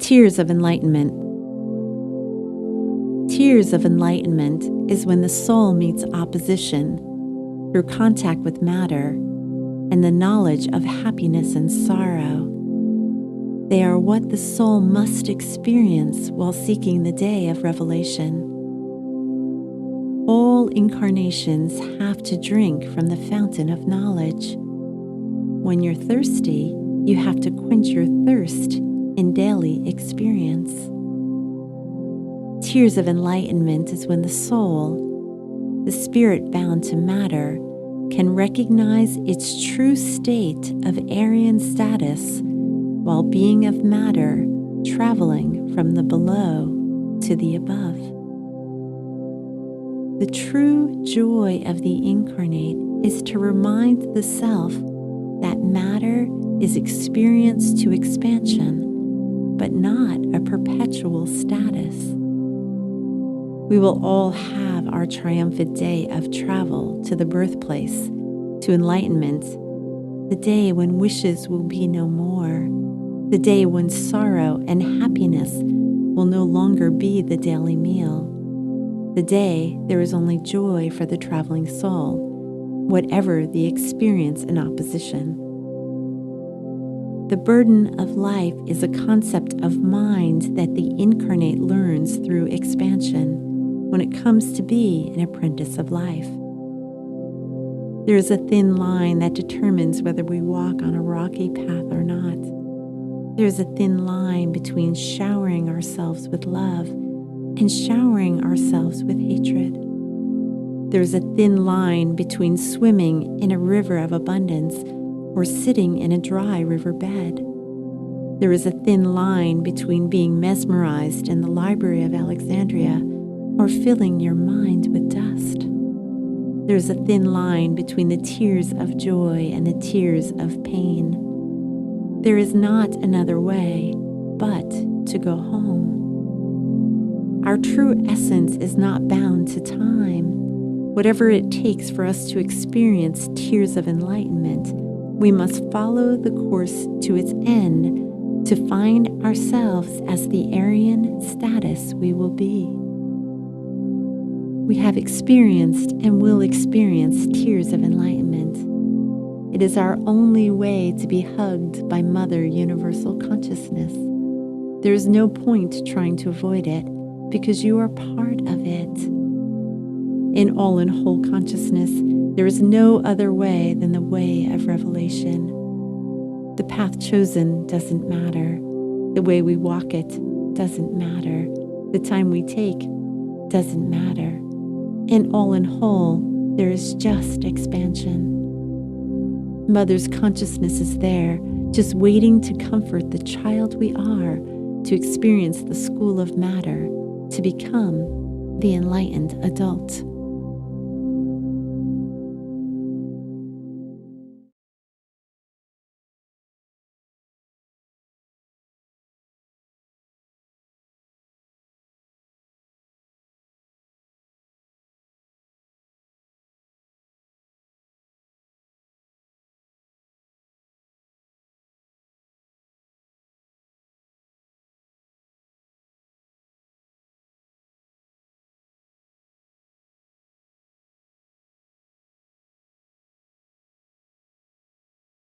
Tears of enlightenment. Tears of enlightenment is when the soul meets opposition through contact with matter and the knowledge of happiness and sorrow. They are what the soul must experience while seeking the day of revelation. All incarnations have to drink from the fountain of knowledge. When you're thirsty, you have to quench your thirst in daily experience. Tears of enlightenment is when the soul, the spirit bound to matter, can recognize its true state of Aryan status while being of matter, traveling from the below to the above. The true joy of the incarnate is to remind the self that matter is experience to expansion, but not a perpetual status. We will all have our triumphant day of travel to the birthplace, to enlightenment, the day when wishes will be no more, the day when sorrow and happiness will no longer be the daily meal, the day there is only joy for the traveling soul, whatever the experience in opposition. The burden of life is a concept of mind that the incarnate learns through expansion when it comes to be an apprentice of life. There is a thin line that determines whether we walk on a rocky path or not. There is a thin line between showering ourselves with love and showering ourselves with hatred. There is a thin line between swimming in a river of abundance or sitting in a dry riverbed. There is a thin line between being mesmerized in the Library of Alexandria or filling your mind with dust. There is a thin line between the tears of joy and the tears of pain. There is not another way but to go home. Our true essence is not bound to time. Whatever it takes for us to experience tears of enlightenment, we must follow the course to its end to find ourselves as the Aryan status we will be. We have experienced and will experience tears of enlightenment. It is our only way to be hugged by Mother Universal Consciousness. There is no point trying to avoid it because you are part of it. In all and whole consciousness, there is no other way than the way of revelation. The path chosen doesn't matter. The way we walk it doesn't matter. The time we take doesn't matter. In all and whole, there is just expansion. Mother's consciousness is there, just waiting to comfort the child we are, to experience the school of matter, to become the enlightened adult.